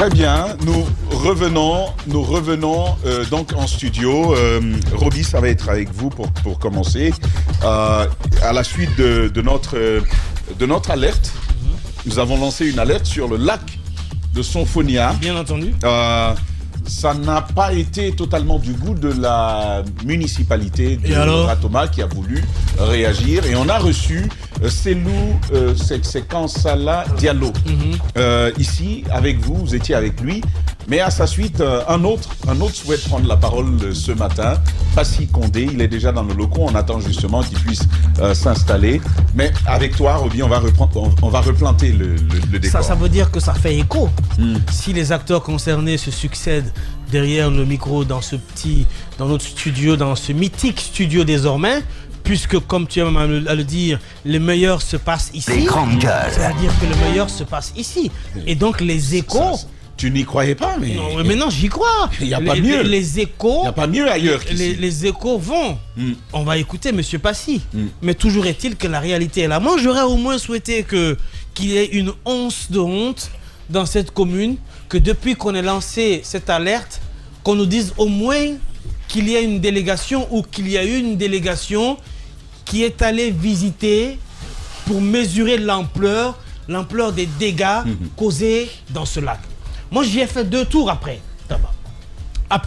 Très bien, nous revenons donc en studio. Roby, ça va être avec vous pour commencer. À la suite de notre alerte, nous avons lancé une alerte sur le lac de Sonfonia. Bien entendu. Ça n'a pas été totalement du goût de la municipalité de Ratoma qui a voulu réagir. Et on a reçu Selou Kansala Diallo. Ici, avec vous, vous étiez avec lui. Mais à sa suite, un autre souhaite prendre la parole ce matin. Passy Condé, il est déjà dans nos locaux. On attend justement qu'il puisse s'installer. Mais avec toi, Roby, on va replanter le décor. Ça veut dire que ça fait écho. Si les acteurs concernés se succèdent derrière le micro dans notre studio, dans ce mythique studio désormais, puisque comme tu as à le dire, le meilleur se passe ici. C'est-à-dire que le meilleur se passe ici. Et donc les échos... Tu n'y croyais pas, mais... Non, mais non, j'y crois. Il n'y a pas mieux. Les échos... Il n'y a pas mieux ailleurs qu'ici. Les échos vont. On va écouter Monsieur Passy. Mais toujours est-il que la réalité est là. Moi, j'aurais au moins souhaité qu'il y ait une once de honte dans cette commune, que depuis qu'on ait lancé cette alerte, qu'on nous dise au moins qu'il y a une délégation ou qu'il y a eu une délégation qui est allée visiter pour mesurer l'ampleur des dégâts causés dans ce lac. Moi, j'y ai fait 2 tours après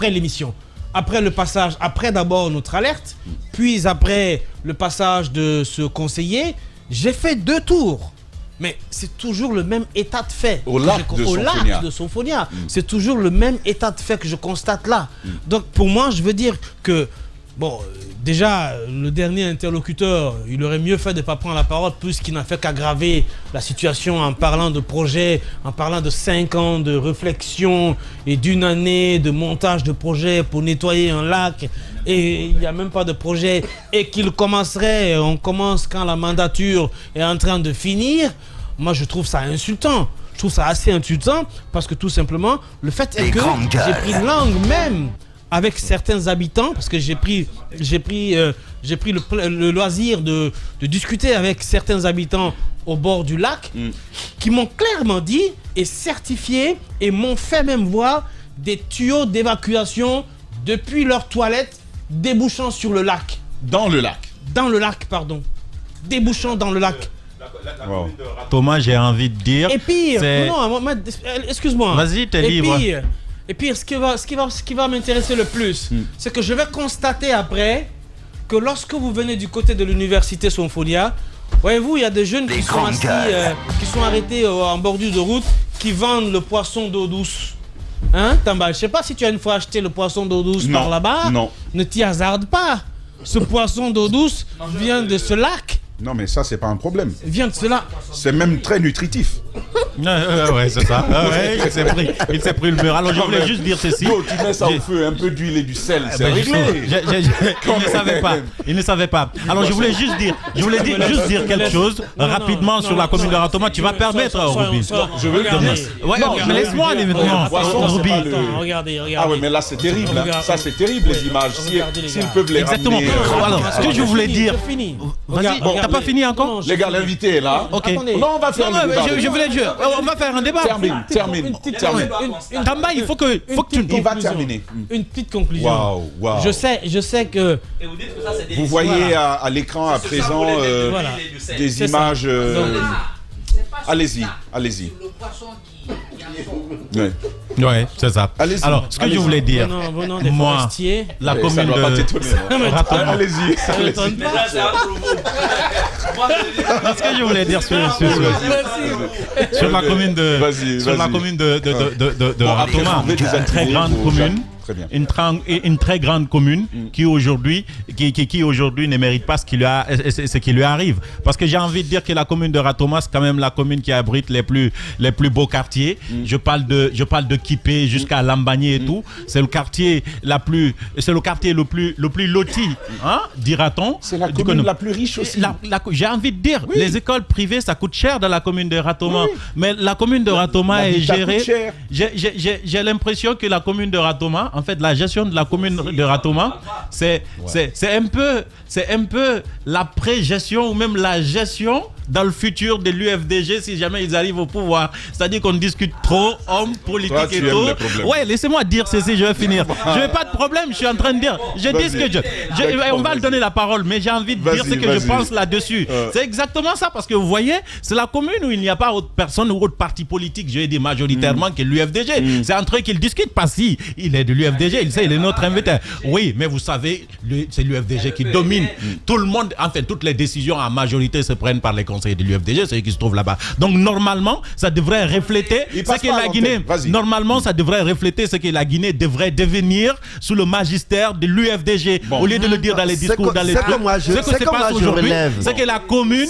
l'émission. Après le passage, après d'abord notre alerte, puis après le passage de ce conseiller, j'ai fait 2 tours. Mais c'est toujours le même état de fait. Au lac de Sonfonia. C'est toujours le même état de fait que je constate là. Donc pour moi, je veux dire que, bon, déjà, le dernier interlocuteur, il aurait mieux fait de ne pas prendre la parole puisqu'il n'a fait qu'aggraver la situation en parlant de projet, en parlant de 5 ans de réflexion et d'1 année de montage de projet pour nettoyer un lac. Et il n'y a même pas de projet et on commence quand la mandature est en train de finir. Moi, je trouve ça insultant. Je trouve ça assez insultant parce que tout simplement, le fait est que j'ai pris langue même avec certains habitants, parce que j'ai pris le loisir de discuter avec certains habitants au bord du lac qui m'ont clairement dit et certifié et m'ont fait même voir des tuyaux d'évacuation depuis leurs toilettes débouchant sur le lac. Dans le lac. Dans le lac, pardon. Débouchant dans le lac. Wow. Thomas, j'ai envie de dire... Et pire, excuse-moi. Vas-y, t'es libre. Et puis, ce qui va m'intéresser le plus, c'est que je vais constater après que lorsque vous venez du côté de l'université Sonfonia, voyez-vous, il y a des jeunes qui sont assis, qui sont arrêtés en bordure de route, qui vendent le poisson d'eau douce. Hein, Tamba, je sais pas si tu as une fois acheté le poisson d'eau douce par là-bas. Non. Ne t'y hasarde pas. Ce poisson d'eau douce vient de ce lac. Non, mais ça, c'est pas un problème. Vient de cela. C'est même très nutritif. Ouais, c'est ça. Il s'est pris le mur. Alors, je voulais juste dire ceci. Tu mets ça au feu, un peu d'huile et du sel, c'est réglé. Il ne savait pas. Alors, je voulais juste dire quelque chose rapidement sur la commune de Ratoma. Tu vas permettre, Roby. Je veux dire. Mais laisse-moi aller maintenant. Roby. Regardez. Ah ouais, mais là, c'est terrible. Ça, c'est terrible, les images. S'ils peuvent les exactement. ramener. Alors, ce que je voulais dire... Vas-y, t'as pas fini encore? Les gars, l'invité est là. Ok. Non, on va faire le débat. Je voulais dire... On va faire un débat. Termine. Tamba, il faut que tu... Il va terminer. Une petite conclusion. Wow. Je sais que... Et vous dites que ça, c'est des Vous voyez à l'écran à présent des images... Allez-y. Le poisson qui a son... Ouais, c'est ça. Allez-y. Alors, ce que je voulais dire, moi, la commune de Ratoma... Allez-y. Ce que je voulais dire sur la commune de Ratoma, une très grande commune. Une très grande commune qui aujourd'hui ne mérite pas ce qui lui arrive. Parce que j'ai envie de dire que la commune de Ratoma, c'est quand même la commune qui abrite les plus beaux quartiers. Je parle de Kipé jusqu'à Lambagné et tout. C'est le quartier le plus loti, hein, dira-t-on. C'est la commune la plus riche aussi. J'ai envie de dire, les écoles privées, ça coûte cher dans la commune de Ratoma. Mais la commune de Ratoma est gérée. J'ai l'impression que la commune de Ratoma, en fait, la gestion de la commune de Ratoma, c'est un peu la pré-gestion ou même la gestion dans le futur de l'UFDG si jamais ils arrivent au pouvoir. C'est-à-dire qu'on discute trop, hommes, politique et tout. Ouais, laissez-moi dire ceci, je vais finir. Je n'ai pas de problème, je suis en train de dire. Je dis ce que on va le donner la parole, mais j'ai envie de dire ce que je pense là-dessus. C'est exactement ça, parce que vous voyez, c'est la commune où il n'y a pas autre personne ou autre parti politique, je vais dire majoritairement, que l'UFDG. C'est entre eux qu'ils discutent, parce qu'il est de l'UFDG, il sait, il est notre invité. Oui, mais vous savez, c'est l'UFDG qui domine. Tout le monde, enfin, toutes les décisions en majorité se prennent par les conseillers de l'UFDG, c'est eux qui se trouvent là-bas. Donc, normalement, ça devrait refléter ce que la Guinée. Normalement, ça devrait refléter ce que la Guinée devrait devenir sous le magistère de l'UFDG. Au lieu de le dire dans les discours, dans les trucs. Ce que se passe aujourd'hui, c'est que la commune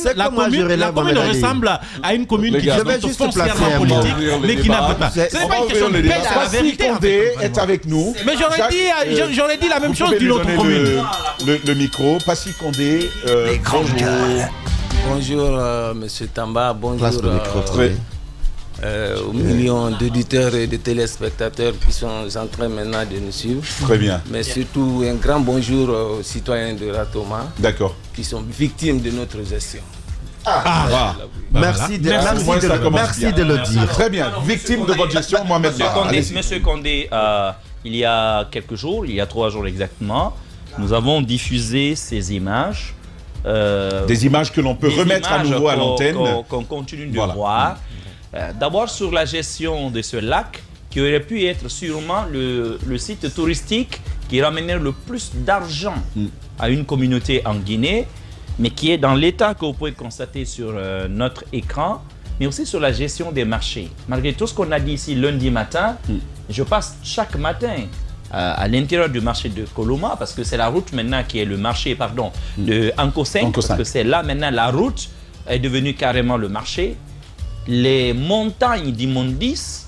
ressemble à une commune qui est foncièrement politique, mais qui n'a pas. C'est pas une question de paix, c'est la vérité. Condé est avec nous. Mais j'aurais dit la même chose d'une autre commune. Le micro, Passy Condé, bonjour. Bonjour Monsieur Tamba, bonjour aux millions d'auditeurs et de téléspectateurs qui sont en train maintenant de nous suivre. Très bien. Mais surtout un grand bonjour aux citoyens de Ratoma. D'accord. Qui sont victimes de notre gestion. Merci de le dire. Très bien. Victime de votre gestion, Mohamed. Monsieur Condé, il y a quelques jours, il y a 3 jours exactement, nous avons diffusé ces images. Des images que l'on peut remettre à nouveau à l'antenne. Qu'on continue de voir. D'abord sur la gestion de ce lac, qui aurait pu être sûrement le site touristique qui ramenait le plus d'argent à une communauté en Guinée, mais qui est dans l'état que vous pouvez constater sur notre écran, mais aussi sur la gestion des marchés. Malgré tout ce qu'on a dit ici lundi matin, je passe chaque matin à l'intérieur du marché de Koloma, parce que c'est la route maintenant qui est le marché, de Anko-5, parce que c'est là maintenant la route est devenue carrément le marché. Les montagnes d'immondices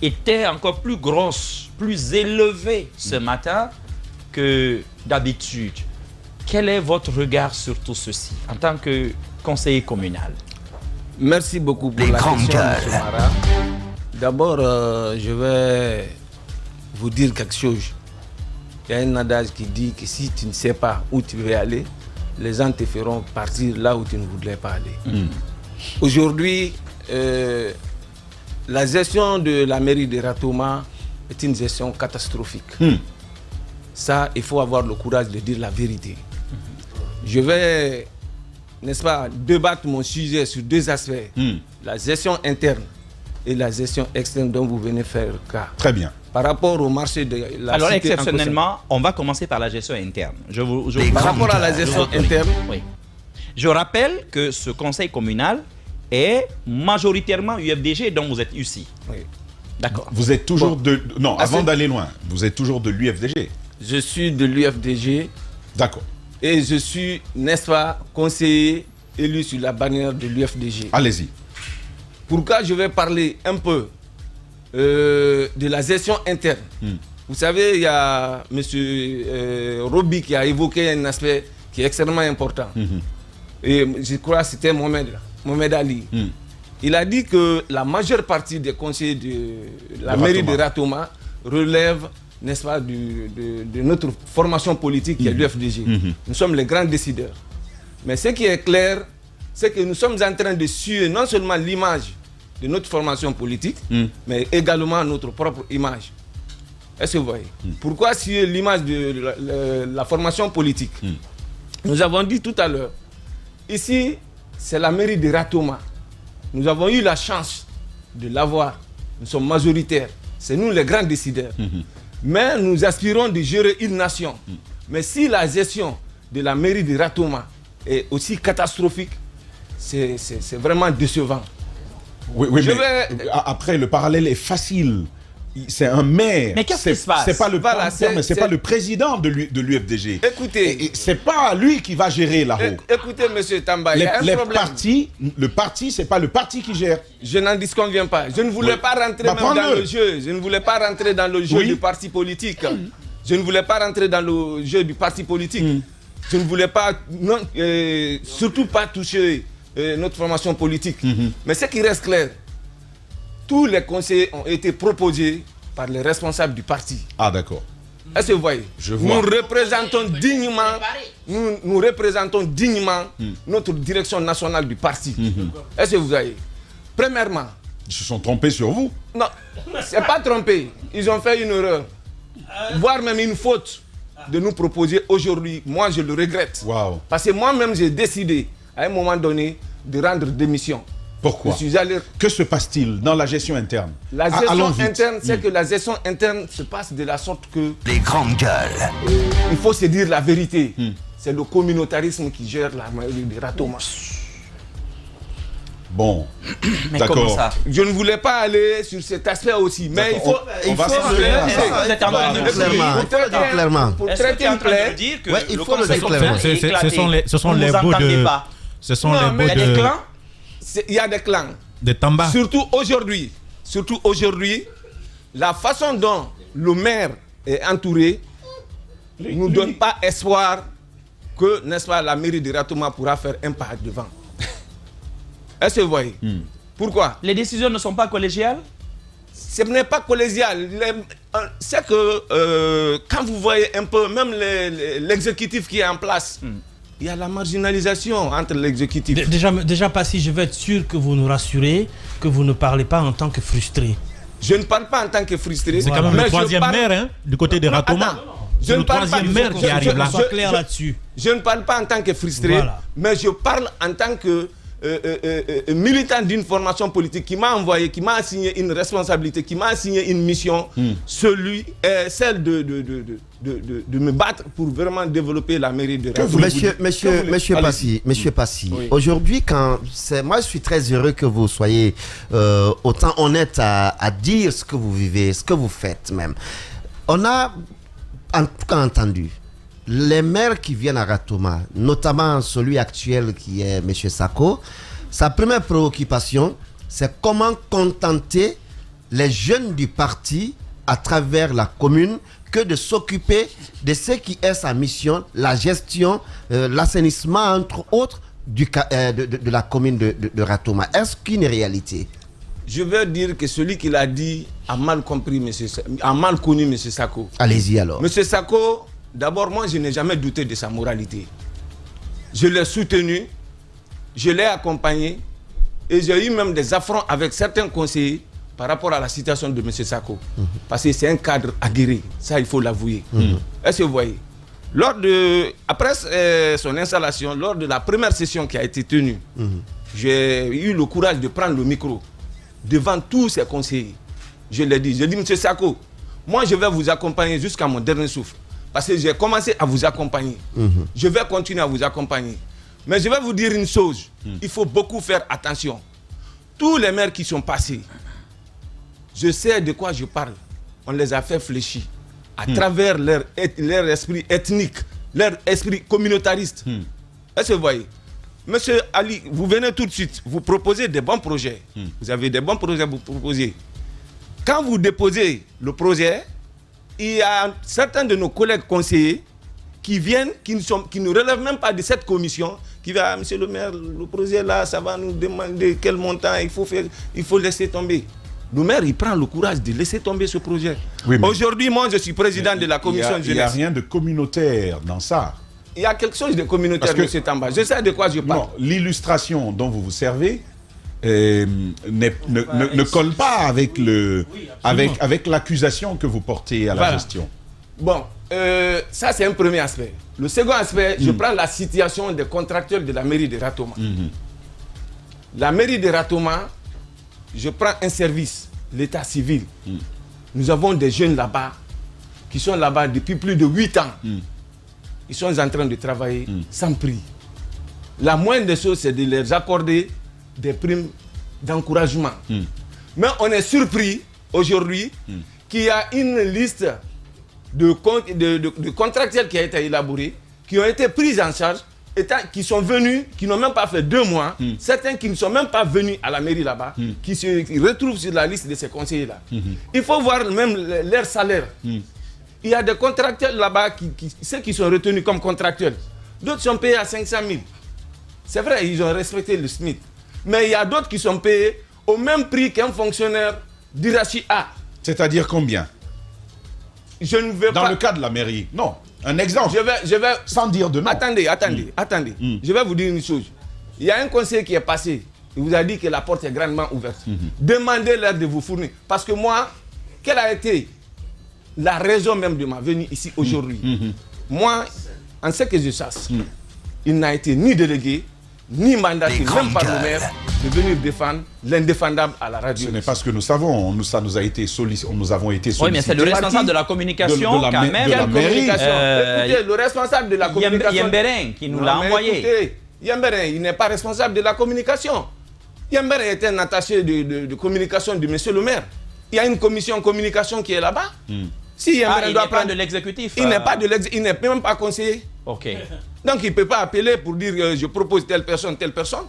étaient encore plus grosses, plus élevées ce matin que d'habitude. Quel est votre regard sur tout ceci en tant que conseiller communal? Merci beaucoup pour la question, M. Mara. D'abord, je vais vous dire quelque chose. Il y a un adage qui dit que si tu ne sais pas où tu veux aller, les gens te feront partir là où tu ne voudrais pas aller. Aujourd'hui, la gestion de la mairie de Ratoma est une gestion catastrophique. Ça, il faut avoir le courage de dire la vérité. Je vais, n'est-ce pas, débattre mon sujet sur 2 aspects. La gestion interne et la gestion externe dont vous venez faire cas. Très bien. Par rapport au marché de la Alors, exceptionnellement, on va commencer par la gestion interne. Par rapport à la gestion interne, oui. Je rappelle que ce conseil communal est majoritairement UFDG dont vous êtes ici. Oui. D'accord. Vous êtes toujours de... Non, avant d'aller loin, vous êtes toujours de l'UFDG. Je suis de l'UFDG. D'accord. Et je suis, n'est-ce pas, conseiller élu sur la bannière de l'UFDG. Allez-y. Pourquoi je vais parler un peu de la gestion interne. Vous savez, il y a M. Roby qui a évoqué un aspect qui est extrêmement important. Et je crois que c'était Mohamed Ali. Il a dit que la majeure partie des conseillers de la mairie de Ratoma relève, n'est-ce pas, de notre formation politique qui est l'UFDG. Nous sommes les grands décideurs. Mais ce qui est clair, c'est que nous sommes en train de suer non seulement l'image de notre formation politique, mais également notre propre image. Est-ce que vous voyez? Pourquoi suer l'image de la formation politique? Nous avons dit tout à l'heure, ici, c'est la mairie de Ratoma. Nous avons eu la chance de l'avoir. Nous sommes majoritaires. C'est nous les grands décideurs. Mais nous aspirons de gérer une nation. Mais si la gestion de la mairie de Ratoma est aussi catastrophique, c'est vraiment décevant. Oui, après, le parallèle est facile. C'est un maire. Mais qu'est-ce qui se passe? C'est pas le mais c'est pas le président de l'UFDG. Écoutez, c'est pas lui qui va gérer là-haut. Écoutez, monsieur Tamba, il y a un problème. Le parti, c'est pas le parti qui gère. Je n'en disconviens pas. Je ne voulais pas rentrer même dans le jeu. Je ne voulais pas rentrer dans le jeu du parti politique. Je ne voulais pas rentrer dans le jeu du parti politique. Je ne voulais pas, surtout pas toucher notre formation politique. Mais ce qui reste clair, tous les conseillers ont été proposés par les responsables du parti. Ah, d'accord. Est-ce que vous voyez? Nous représentons dignement notre direction nationale du parti. Est-ce que vous voyez? Premièrement, ils se sont trompés sur vous? Non, c'est pas trompé. Ils ont fait une erreur, voire même une faute de nous proposer aujourd'hui. Moi, je le regrette. Wow. Parce que moi-même, j'ai décidé à un moment donné de rendre démission. Pourquoi? Que se passe-t-il dans la gestion interne? La gestion interne, c'est que la gestion interne se passe de la sorte que... Les grandes gueules. Il faut se dire la vérité. C'est le communautarisme qui gère la maladie de Ratoma. Bon, d'accord. Je ne voulais pas aller sur cet aspect aussi, mais il faut... Pour traiter une plaie, il faut le dire clairement. Ce sont les bouts de... Ce sont les bouts de... Il y a des clans. Des tambas. Surtout aujourd'hui, la façon dont le maire est entouré ne nous donne pas espoir que, n'est-ce pas, la mairie de Ratoma pourra faire un pas devant. Est-ce que vous voyez? Pourquoi? Les décisions ne sont pas collégiales? Ce n'est pas collégial. C'est que quand vous voyez un peu, même l'exécutif qui est en place, il y a la marginalisation entre l'exécutif. Déjà, Passy, je veux être sûr que vous nous rassurez, que vous ne parlez pas en tant que frustré. Je ne parle pas en tant que frustré. C'est quand même le troisième maire, hein, du côté de Ratoma. C'est le troisième maire qui arrive là. Clair là-dessus. Je ne parle pas en tant que frustré, mais je parle en tant que militant d'une formation politique qui m'a envoyé, qui m'a assigné une responsabilité, qui m'a assigné une mission, celle de me battre pour vraiment développer la mairie de Ratoma. Monsieur Passy, aujourd'hui, moi je suis très heureux que vous soyez autant honnête à dire ce que vous vivez, ce que vous faites même. On a en tout cas entendu les maires qui viennent à Ratoma, notamment celui actuel qui est M. Sako, sa première préoccupation, c'est comment contenter les jeunes du parti à travers la commune que de s'occuper de ce qui est sa mission, la gestion, l'assainissement, entre autres, de la commune de Ratoma. Est-ce qu'une réalité? Je veux dire que celui qui l'a dit a mal compris, a mal connu M. Sako. Allez-y alors. M. Sako, d'abord, moi, je n'ai jamais douté de sa moralité. Je l'ai soutenu, je l'ai accompagné et j'ai eu même des affronts avec certains conseillers par rapport à la situation de M. Sako. Parce que c'est un cadre aguerri, ça il faut l'avouer. Est-ce que vous voyez? Après son installation, lors de la première session qui a été tenue, j'ai eu le courage de prendre le micro devant tous ses conseillers. Je l'ai dit, M. Sako, moi je vais vous accompagner jusqu'à mon dernier souffle. Parce que j'ai commencé à vous accompagner. Je vais continuer à vous accompagner. Mais je vais vous dire une chose. Il faut beaucoup faire attention. Tous les maires qui sont passés, je sais de quoi je parle. On les a fait fléchir à travers leur esprit ethnique, leur esprit communautariste. Est-ce que vous voyez? Monsieur Ali, vous venez tout de suite, vous proposez des bons projets. Vous avez des bons projets à vous proposer. Quand vous déposez le projet, il y a certains de nos collègues conseillers qui viennent, qui ne relèvent même pas de cette commission, qui va, monsieur le maire, le projet là, ça va nous demander quel montant il faut laisser tomber. Le maire, il prend le courage de laisser tomber ce projet. Oui, aujourd'hui, moi, je suis président de la commission de jeunesse. Il n'y a rien de communautaire dans ça. Il y a quelque chose de communautaire, monsieur Tamba. Je sais de quoi je parle. L'illustration dont vous vous servez ne colle pas avec l'accusation que vous portez à la gestion. Bon, ça c'est un premier aspect. Le second aspect, je prends la situation des contracteurs de la mairie de Ratoma. La mairie de Ratoma, je prends un service, l'état civil. Nous avons des jeunes là-bas qui sont là-bas depuis plus de 8 ans. Ils sont en train de travailler sans prix. La moindre des choses, c'est de leur accorder des primes d'encouragement. Mais on est surpris aujourd'hui qu'il y a une liste de contractuels qui a été élaborée, qui ont été pris en charge, qui sont venus, qui n'ont même pas fait 2 mois, certains qui ne sont même pas venus à la mairie là-bas, qui se retrouvent sur la liste de ces conseillers-là. Il faut voir même leur salaire. Il y a des contractuels là-bas, ceux qui sont retenus comme contractuels. D'autres sont payés à 500 000. C'est vrai, ils ont respecté le SMIC. Mais il y a d'autres qui sont payés au même prix qu'un fonctionnaire d'hierarchie A. C'est-à-dire combien? je ne veux Dans pas... le cas de la mairie, non. Un exemple. Je vais... Sans dire de nom. Attendez. Je vais vous dire une chose. Il y a un conseiller qui est passé. Il vous a dit que la porte est grandement ouverte. Demandez-leur de vous fournir. Parce que moi, quelle a été la raison même de ma venue ici aujourd'hui? Moi, en ce que je sache, il n'a été ni délégué, ni mandaté, même par le maire, de venir défendre l'indéfendable à la radio. Ce n'est pas ce que nous savons. Nous avons été sollicités. Oui, mais c'est le responsable de la communication quand même. De la mairie. Écoutez, le responsable de la communication... Yemberin qui nous l'a envoyé. Écoutez, Yemberin, il n'est pas responsable de la communication. Yemberin est un attaché de communication du monsieur le maire. Il y a une commission communication qui est là-bas. Si il n'est pas de l'exécutif. Il n'est pas de l'exécutif. Il n'est même pas conseiller. Ok. Donc il ne peut pas appeler pour dire je propose telle personne.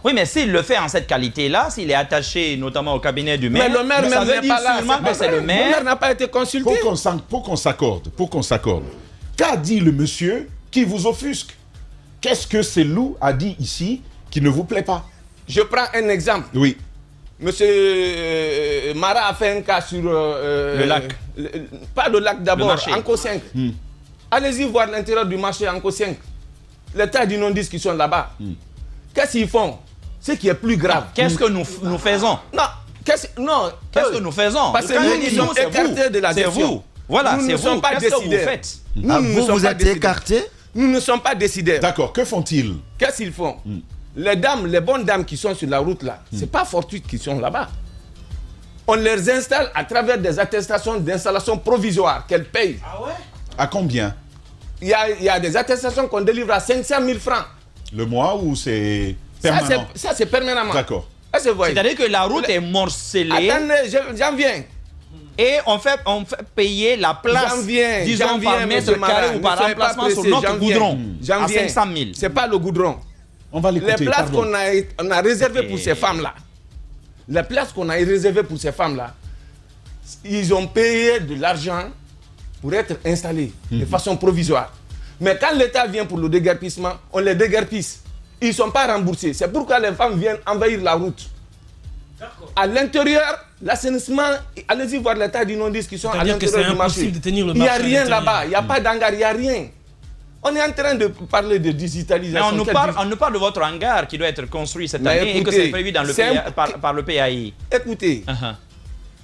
Oui, mais s'il le fait en cette qualité-là, s'il est attaché notamment au cabinet du maire, mais le maire même n'est pas là. Le maire n'a pas été consulté. Pour qu'on s'accorde. Qu'a dit le monsieur qui vous offusque? Qu'est-ce que Selou a dit ici qui ne vous plaît pas? Je prends un exemple. Oui. Monsieur Mara a fait un cas sur le lac. Pas le lac d'abord, Anko 5. Allez-y voir l'intérieur du marché Anko 5. Les tas d'inondices qui sont là-bas. Qu'est-ce qu'ils font? Ce qui est plus grave. Qu'est-ce que nous faisons? Non. Qu'est-ce que nous faisons? Parce que nous sommes écartés de la gestion. C'est vous. Voilà, c'est vous. Qu'est-ce que vous faites? Vous êtes écartés? Nous ne sommes pas décideurs. D'accord, que font-ils? Qu'est-ce qu'ils font? Les bonnes dames qui sont sur la route là, c'est pas fortuit qu'ils sont là-bas. On les installe à travers des attestations d'installation provisoire qu'elles payent. Ah ouais? À combien? Il y a des attestations qu'on délivre à 500 000 francs. Le mois ou c'est permanent? Ça c'est permanemment. D'accord. C'est-à-dire que la route est morcelée. Attendez, j'en viens. Et on fait payer la place, disons par mètre carré ou par emplacement sur notre goudron à 500 000. C'est pas le goudron. On va l'écouter. Les places qu'on a réservées pour ces femmes-là, ils ont payé de l'argent pour être installés de façon provisoire. Mais quand l'État vient pour le déguerpissement, on les déguerpisse. Ils ne sont pas remboursés. C'est pourquoi les femmes viennent envahir la route. À l'intérieur, l'assainissement, allez-y voir l'état d'inondices qui sont à l'intérieur du marché. Il n'y a rien là-bas, il n'y a pas d'hangar, il n'y a rien. On est en train de parler de digitalisation. Mais on nous parle de votre hangar qui doit être construit cette année et que c'est prévu dans par le PAI. Écoutez,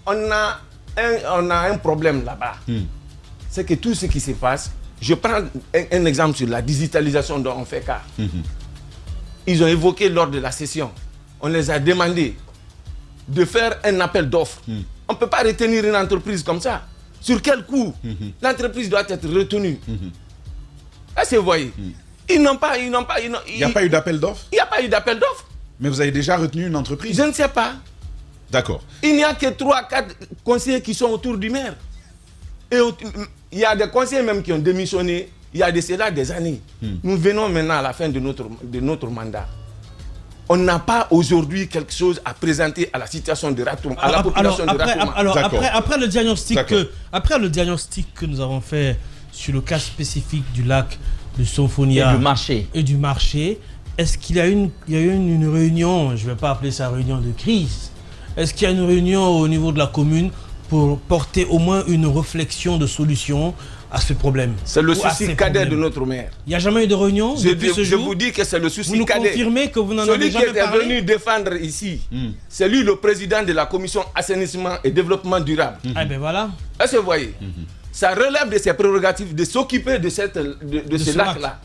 on a un problème là-bas. C'est que tout ce qui se passe, je prends un exemple sur la digitalisation dont on fait cas. Ils ont évoqué lors de la session, on les a demandé de faire un appel d'offres. On ne peut pas retenir une entreprise comme ça. Sur quel coût l'entreprise doit être retenue? Est-ce que vous voyez? Il n'y a pas eu d'appel d'offres? Il n'y a pas eu d'appel d'offres. Mais vous avez déjà retenu une entreprise? Je ne sais pas. D'accord. Il n'y a que 3-4 conseillers qui sont autour du maire. Et il y a des conseillers même qui ont démissionné il y a de cela des années. Nous venons maintenant à la fin de notre mandat. On n'a pas aujourd'hui quelque chose à présenter à la situation de Ratouma, à la population de Ratouma. Alors, après le diagnostic que nous avons fait sur le cas spécifique du lac de Sonfonia et du marché, est-ce qu'il y a eu une réunion, je ne vais pas appeler ça réunion de crise, est-ce qu'il y a une réunion au niveau de la commune pour porter au moins une réflexion de solution à ce problème? C'est le souci cadet de notre maire. Il n'y a jamais eu de réunion depuis ce jour? Je vous dis que c'est le souci cadet. Vous nous confirmez que vous n'en avez jamais parlé? Celui qui est venu défendre ici, c'est lui le président de la commission assainissement et développement durable. Ah ben voilà. Est-ce que vous voyez? Ça relève de ses prérogatives de s'occuper de ce lac-là.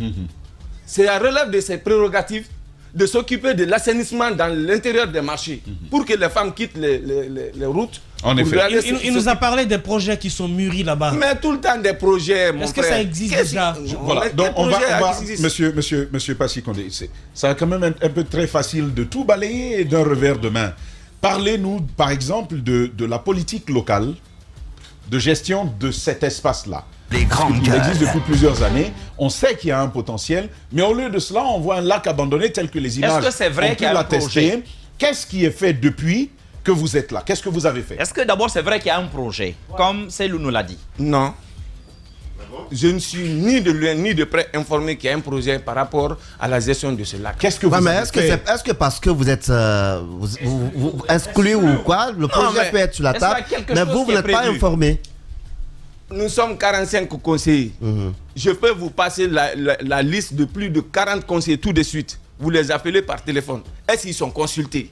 Ça relève de ses prérogatives de s'occuper de l'assainissement dans l'intérieur des marchés pour que les femmes quittent les routes. En effet. Il nous a parlé des projets qui sont mûris là-bas. Mais tout le temps des projets, mon frère. Est-ce que ça existe déjà? Voilà, donc on va Monsieur Passy Condé, ça quand même un peu très facile de tout balayer d'un revers de main. Parlez-nous, par exemple, de la politique locale de gestion de cet espace-là. Il existe depuis plusieurs années. On sait qu'il y a un potentiel, mais au lieu de cela, on voit un lac abandonné tel que les images ont pu l'attester. Qu'est-ce qui est fait depuis que vous êtes là? Qu'est-ce que vous avez fait? Est-ce que d'abord c'est vrai qu'il y a un projet, comme Selou nous l'a dit? Non. Je ne suis ni de loin ni de près informé qu'il y a un projet par rapport à la gestion de ce lac. Qu'est-ce que vous avez fait? Est-ce que parce que vous êtes exclu ou quoi, le projet peut être sur la table, mais vous n'êtes pas informé? nous sommes 45 conseillers. Je peux vous passer la liste de plus de 40 conseillers tout de suite. Vous les appelez par téléphone. Est-ce qu'ils sont consultés?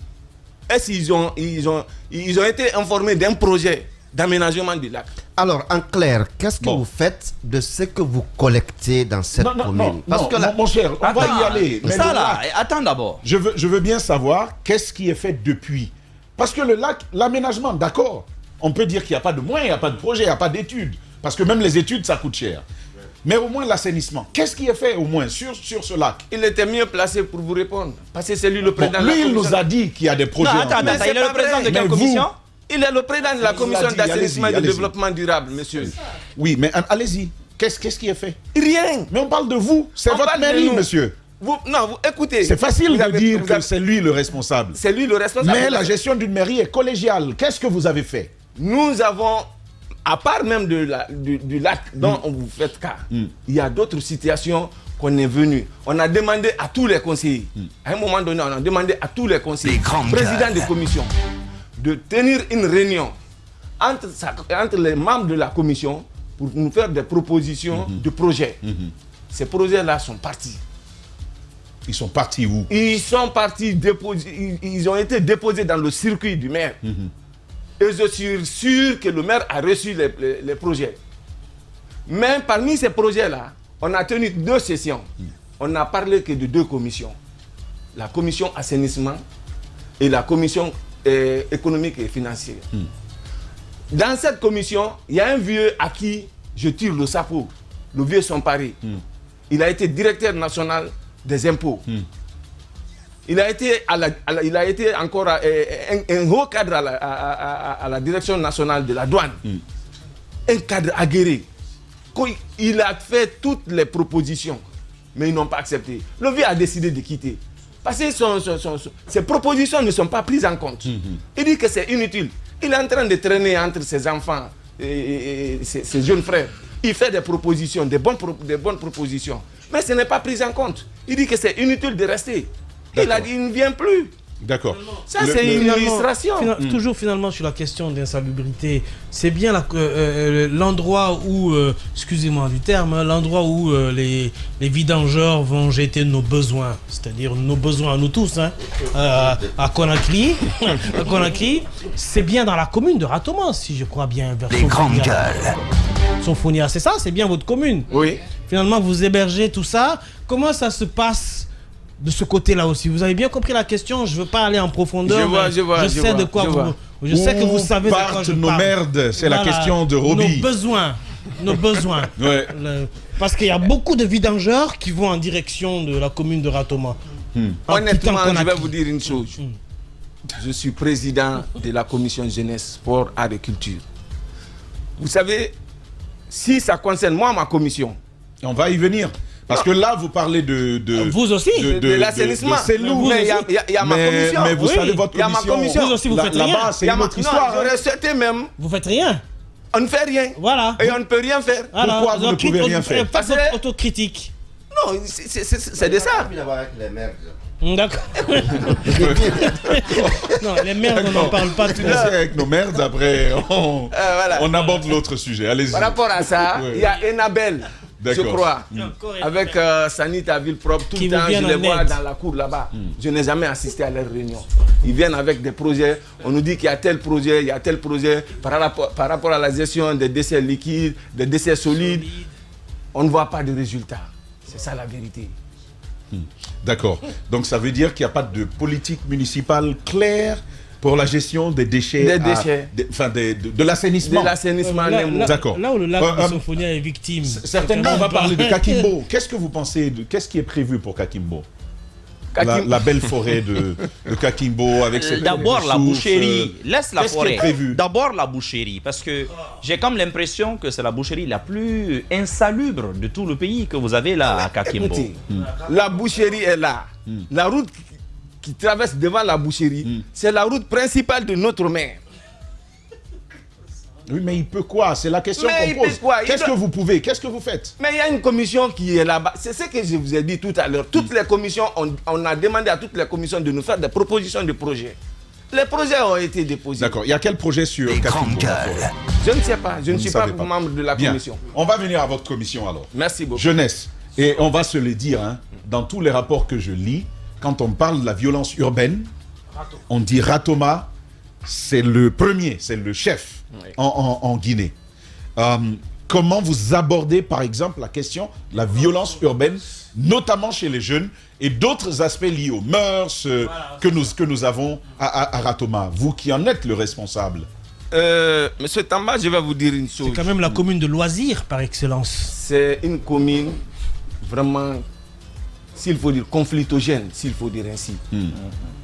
Est-ce qu'ils ont été informés d'un projet d'aménagement du lac? Alors, en clair, qu'est-ce que vous faites de ce que vous collectez dans cette commune? Parce que mon cher, on va y aller. Mais ça là, attends d'abord. Je veux bien savoir qu'est-ce qui est fait depuis. Parce que le lac, l'aménagement, d'accord, on peut dire qu'il n'y a pas de moyens, il n'y a pas de projet, il n'y a pas d'études. Parce que même les études, ça coûte cher. Mais au moins l'assainissement, qu'est-ce qui est fait au moins sur ce lac? Il était mieux placé pour vous répondre. Parce que c'est lui le président de la commission. commission. Lui, il nous a dit qu'il y a des projets. Non, attends, il est le président de quelle commission? Il est le président de la commission d'assainissement et de développement durable, monsieur. Oui, mais allez-y. Qu'est-ce qui est fait? Rien. Mais on parle de vous. C'est votre mairie, monsieur. Écoutez. C'est facile de dire que c'est lui le responsable. C'est lui le responsable. Mais la gestion d'une mairie est collégiale. Qu'est-ce que vous avez fait? Nous avons, à part même du lac dont on vous fait cas, il y a d'autres situations qu'on est venu. On a demandé à tous les conseillers. À un moment donné, on a demandé à tous les conseillers, présidents de commission, de tenir une réunion entre les membres de la commission pour nous faire des propositions de projets. Ces projets-là sont partis. Ils sont partis où? Ils sont partis ils ont été déposés dans le circuit du maire. Et je suis sûr que le maire a reçu les projets. Mais parmi ces projets-là, on a tenu 2 sessions. On n'a parlé que de 2 commissions. La commission assainissement et la commission économique et financière. Dans cette commission, il y a un vieux à qui je tire le chapeau, le vieux Somparé. Il a été directeur national des impôts. Il a été encore un haut cadre à la direction nationale de la douane. Un cadre aguerri. Il a fait toutes les propositions, mais ils n'ont pas accepté. Le vieux a décidé de quitter. Parce que ses propositions ne sont pas prises en compte. Il dit que c'est inutile. Il est en train de traîner entre ses enfants et ses jeunes frères. Il fait des propositions, des bonnes propositions. Mais ce n'est pas pris en compte. Il dit que c'est inutile de rester. Il a dit qu'il ne vient plus. D'accord. Ça, c'est une illustration. Toujours finalement sur la question d'insalubrité, c'est bien l'endroit où, excusez-moi du terme, l'endroit où les vidangeurs vont jeter nos besoins, c'est-à-dire nos besoins à nous tous, à Conakry. À Conakry, c'est bien dans la commune de Ratoma, si je crois bien. Les grandes gueules. Sonfonia, c'est ça, c'est bien votre commune. Oui. Finalement, vous hébergez tout ça. Comment ça se passe de ce côté-là aussi? Vous avez bien compris la question. Je ne veux pas aller en profondeur. Je sais de quoi vous... Je sais que vous savez de quoi je parle. Nos merdes, c'est la question de Roby. Nos besoins. Ouais. Parce qu'il y a beaucoup de vidangeurs qui vont en direction de la commune de Ratoma. Honnêtement, je vais vous dire une chose. Je suis président de la commission jeunesse, sport, art et culture. Vous savez, si ça concerne moi, ma commission... On va y venir. Parce que là, vous parlez de vous aussi de l'assainissement. C'est lourd. Mais il y a ma commission. Mais vous savez, votre commission... Il y a ma commission. Vous aussi, vous faites rien. Là-bas, c'est une autre histoire. J'aurais souhaité même... Vous faites rien. On ne fait rien. Voilà. Et on ne peut rien faire. Pourquoi vous ne pouvez rien faire? Pas votre autocritique. Non, c'est de ça. D'accord. Non, les merdes, on n'en parle pas tout avec nos merdes, après, on aborde l'autre sujet. Allez-y. Par rapport à ça, il y a Enabel, je crois, avec Sanita Ville-Propre. Tout le temps, je les vois dans la cour là-bas. Je n'ai jamais assisté à leurs réunions. Ils viennent avec des projets. On nous dit qu'il y a tel projet, il y a tel projet. Par rapport à la gestion des déchets liquides, des déchets solides, on ne voit pas de résultats. C'est ça la vérité. D'accord. Donc ça veut dire qu'il n'y a pas de politique municipale claire pour la gestion des déchets. Des déchets. De l'assainissement. De l'assainissement. Là où le lac de Sonfonia est victime. Certainement, on va parler de Kakimbo. Qu'est-ce que vous pensez qu'est-ce qui est prévu pour Kakimbo? La belle forêt de Kakimbo avec ses d'abord la boucherie, laisse la forêt. Prévu? D'abord la boucherie, parce que j'ai comme l'impression que c'est la boucherie la plus insalubre de tout le pays que vous avez là à Kakimbo. La boucherie est là. La route qui traverse devant la boucherie, c'est la route principale de notre maire. Oui, mais il peut quoi? C'est la question qu'on pose. Qu'est-ce que vous pouvez? Qu'est-ce que vous faites? Mais il y a une commission qui est là-bas. C'est ce que je vous ai dit tout à l'heure. Toutes les commissions, on a demandé à toutes les commissions de nous faire des propositions de projets. Les projets ont été déposés. D'accord. Il y a quel projet sur Kakimbo? Je ne sais pas. Je ne suis pas membre de la commission. On va venir à votre commission alors. Merci beaucoup. Jeunesse. Et on va se le dire, hein, dans tous les rapports que je lis, quand on parle de la violence urbaine, on dit Ratoma, c'est le premier, c'est le chef en Guinée. Comment vous abordez, par exemple, la question de la violence urbaine, notamment chez les jeunes, et d'autres aspects liés aux mœurs que nous avons à Ratoma, vous qui en êtes le responsable? Monsieur Tamba, je vais vous dire une chose. C'est quand même la commune de loisirs par excellence. C'est une commune vraiment, s'il faut dire, conflictogène, s'il faut dire ainsi.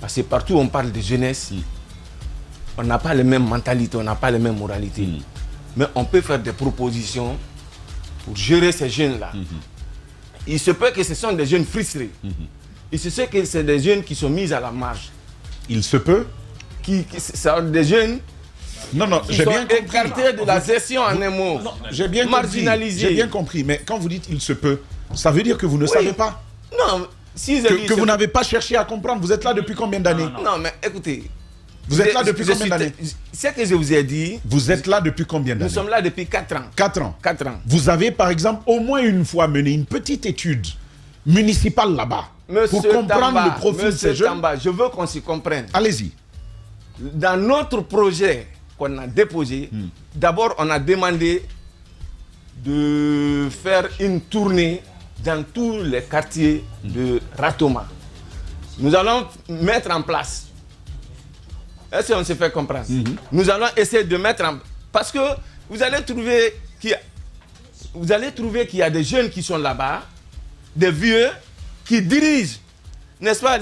Parce que partout on parle de jeunesse, on n'a pas les mêmes mentalités, on n'a pas les mêmes moralités. Mais on peut faire des propositions pour gérer ces jeunes-là. Il se peut que ce sont des jeunes frustrés. Il se peut que c'est des jeunes qui sont mis à la marge. Il se peut C'est des jeunes j'ai bien compris. Écartés de la gestion en un mot. J'ai bien marginalisés. J'ai bien compris, mais quand vous dites il se peut, ça veut dire que vous ne savez pas. Non, si que vous n'avez pas cherché à comprendre. Vous êtes là depuis combien d'années? Non, mais écoutez. Vous êtes là depuis combien d'années? Ce que je vous ai dit. Vous êtes là depuis combien d'années? Nous sommes là depuis 4 ans. 4 ans. 4 ans. Vous avez par exemple au moins une fois mené une petite étude municipale là-bas pour comprendre le profil de ces jeunes. Tamba, je veux qu'on s'y comprenne. Allez-y. Dans notre projet qu'on a déposé, d'abord on a demandé de faire une tournée dans tous les quartiers de Ratoma. Nous allons mettre en place. Est-ce qu'on se fait comprendre? Nous allons essayer de mettre en... Parce que vous allez trouver qu'il y a des jeunes qui sont là-bas, des vieux qui dirigent, n'est-ce pas,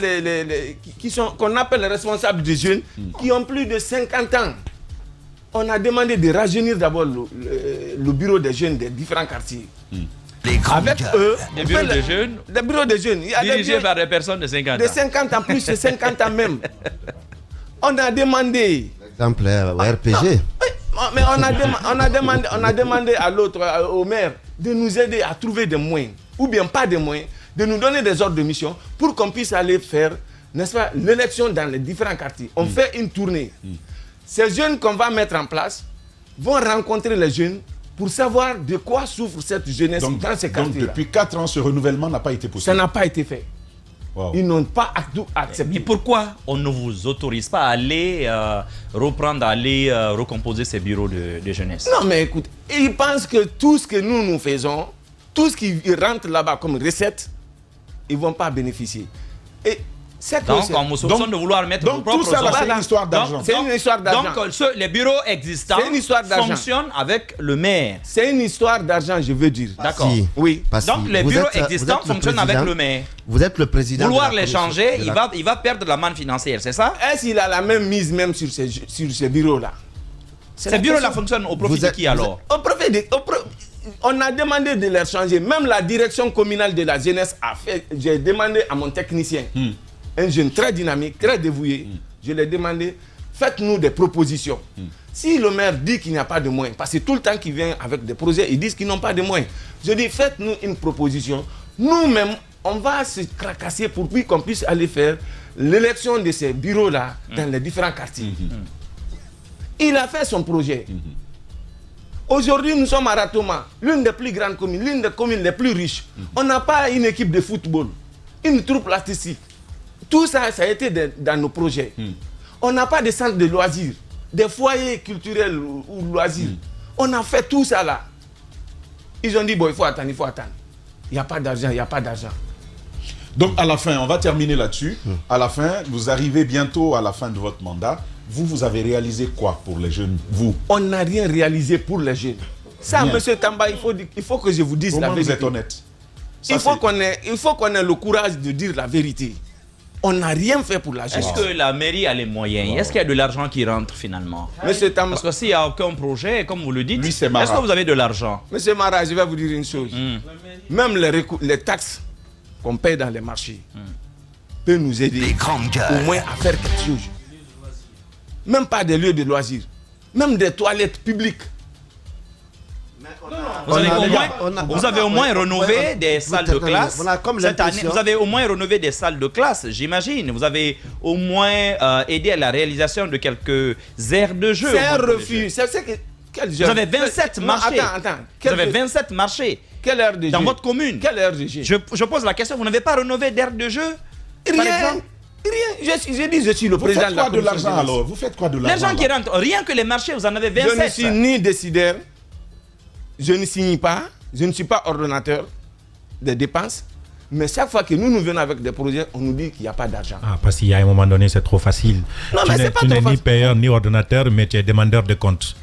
qu'on appelle les responsables des jeunes, qui ont plus de 50 ans. On a demandé de rajeunir d'abord le bureau des jeunes des différents quartiers. Avec eux, des bureaux de jeunes, des bureaux de jeunes. Dirigés par des personnes de 50 ans. De 50 ans plus, de 50 ans même. On a demandé... Exemple, au RPG. Mais on a demandé à l'autre, au maire, de nous aider à trouver des moyens, ou bien pas des moyens, de nous donner des ordres de mission pour qu'on puisse aller faire, n'est-ce pas, l'élection dans les différents quartiers. On fait une tournée. Ces jeunes qu'on va mettre en place vont rencontrer les jeunes pour savoir de quoi souffre cette jeunesse dans ces quartiers. Donc depuis 4 ans, ce renouvellement n'a pas été possible. Ça n'a pas été fait. Wow. Ils n'ont pas accepté. Mais pourquoi on ne vous autorise pas à aller recomposer ces bureaux de jeunesse? Non, mais écoute, ils pensent que tout ce que nous faisons, tout ce qui rentre là-bas comme recette, ils ne vont pas bénéficier. Et donc, on vous soupçonne de vouloir mettre vos propres... tout ça, c'est une histoire d'argent. C'est une histoire d'argent. Donc, les bureaux existants fonctionnent avec le maire. C'est une histoire d'argent, je veux dire. D'accord. Si. Oui. Donc, les bureaux existants fonctionnent avec le maire. Vous êtes le président. Vouloir les changer, il va perdre la manne financière, c'est ça? Est-ce qu'il a la même mise même sur ces bureaux-là? Ces bureaux-là fonctionnent au profit de qui alors? Au profit de... On a demandé de les changer. Même la direction communale de la jeunesse a fait... J'ai demandé à mon technicien... Un jeune très dynamique, très dévoué. Je lui ai demandé, faites-nous des propositions. Si le maire dit qu'il n'y a pas de moyens, parce que tout le temps qu'il vient avec des projets, ils disent qu'ils n'ont pas de moyens. Je dis, faites-nous une proposition. Nous-mêmes, on va se cracasser pour qu'on puisse aller faire l'élection de ces bureaux-là dans les différents quartiers. Il a fait son projet. Aujourd'hui, nous sommes à Ratoma, l'une des plus grandes communes, l'une des communes les plus riches. On n'a pas une équipe de football, une troupe artistique. Tout ça, ça a été dans nos projets. On n'a pas de centre de loisirs, des foyers culturels ou loisirs. On a fait tout ça là. Ils ont dit, bon, il faut attendre. Il n'y a pas d'argent, il n'y a pas d'argent. Donc à la fin, on va terminer là-dessus. À la fin, vous arrivez bientôt à la fin de votre mandat. Vous avez réalisé quoi pour les jeunes, vous? On n'a rien réalisé pour les jeunes. Ça, monsieur Tamba, il faut que je vous dise la vérité. Vous êtes honnête. Il faut qu'on ait le courage de dire la vérité. On n'a rien fait pour la jeunesse. Est-ce que la mairie a les moyens? Est-ce qu'il y a de l'argent qui rentre finalement? Monsieur Tamba. Parce que s'il n'y a aucun projet, comme vous le dites, est-ce Mara. que vous avez de l'argent? Monsieur Mara, je vais vous dire une chose. Même les taxes qu'on paye dans les marchés peuvent nous aider au moins à faire quelque chose. Même pas des lieux de loisirs. Même des toilettes publiques. Vous avez au moins rénové des salles de classe. Cette année, vous avez au moins rénové des salles de classe, j'imagine. Vous avez au moins aidé à la réalisation de quelques aires de jeu. C'est un refus. Vous avez 27 marchés. Attends. Vous avez 27 marchés. Quelle heure de jeu? Dans votre commune. Quelle heure de jeu? Je pose la question, vous n'avez pas rénové d'aire de jeu? Rien. J'ai dit, je suis le président de la commission. Vous faites quoi de l'argent alors? Vous faites quoi de l'argent? L'argent qui rentre, rien que les marchés, vous en avez 27. Je ne suis ni décideur, je ne signe pas, je ne suis pas ordonnateur des dépenses. Mais chaque fois que nous venons avec des projets, on nous dit qu'il n'y a pas d'argent. Ah, parce qu'il y a un moment donné, c'est trop facile. Non, mais c'est pas trop facile. Tu n'es ni facile. payeur ni ordonnateur, mais tu es demandeur de compte.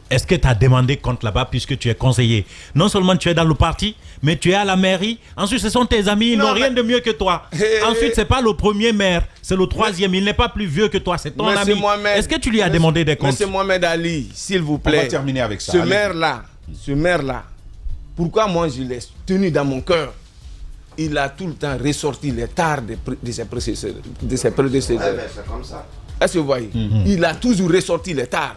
Est-ce que tu as demandé compte là-bas puisque tu es conseiller? Non seulement tu es dans le parti, mais tu es à la mairie. Ensuite, ce sont tes amis, ils n'ont rien de mieux que toi. Ensuite, ce n'est pas le premier maire, c'est le troisième. Il n'est pas plus vieux que toi, c'est ton ami. Est-ce que tu lui as demandé des comptes? Monsieur Mohamed Ali, s'il vous plaît. On va terminer avec ça. Ce maire-là, pourquoi moi je l'ai tenu dans mon cœur? Il a tout le temps ressorti les tares de ses prédécesseurs. C'est comme ça. Est-ce que vous voyez? Il a toujours ressorti les tares.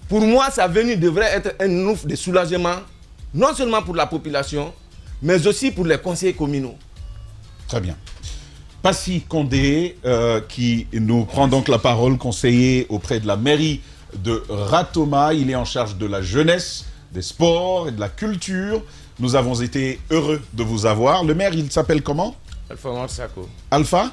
Pour moi, sa venue devrait être un ouf de soulagement, non seulement pour la population, mais aussi pour les conseillers communaux. Très bien. Passy Condé, qui nous prend donc la parole, conseiller auprès de la mairie de Ratoma. Il est en charge de la jeunesse, des sports et de la culture. Nous avons été heureux de vous avoir. Le maire, il s'appelle comment? Alpha Oumar Sako. Alpha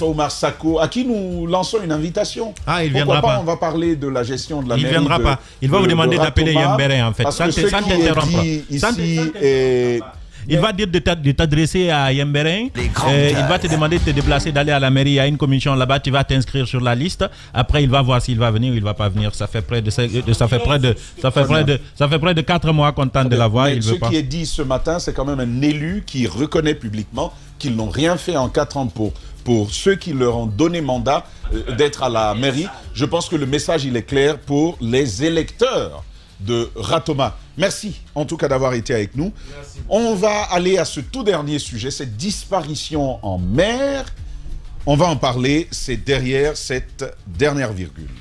Oumar Sako. À qui nous lançons une invitation. Ah, il viendra pas. On va parler de la gestion de la mairie. Il viendra pas. Il va vous demander d'appeler Yembéré, en fait. Parce que ce qui est dit ici il va dire de t'adresser à Yembéré. Il va te demander de te déplacer, d'aller à la mairie. Il y a une commission là-bas. Tu vas t'inscrire sur la liste. Après, il va voir s'il va venir ou il va pas venir. Ça fait près de 4 mois qu'on tente de l'avoir. Ce qui est dit ce matin, c'est quand même un élu qui reconnaît publiquement qu'ils n'ont rien fait en 4 ans pour ceux qui leur ont donné mandat d'être à la mairie. Je pense que le message, il est clair pour les électeurs de Ratoma. Merci en tout cas d'avoir été avec nous. Merci. On va aller à ce tout dernier sujet, cette disparition en mer. On va en parler, c'est derrière cette dernière virgule.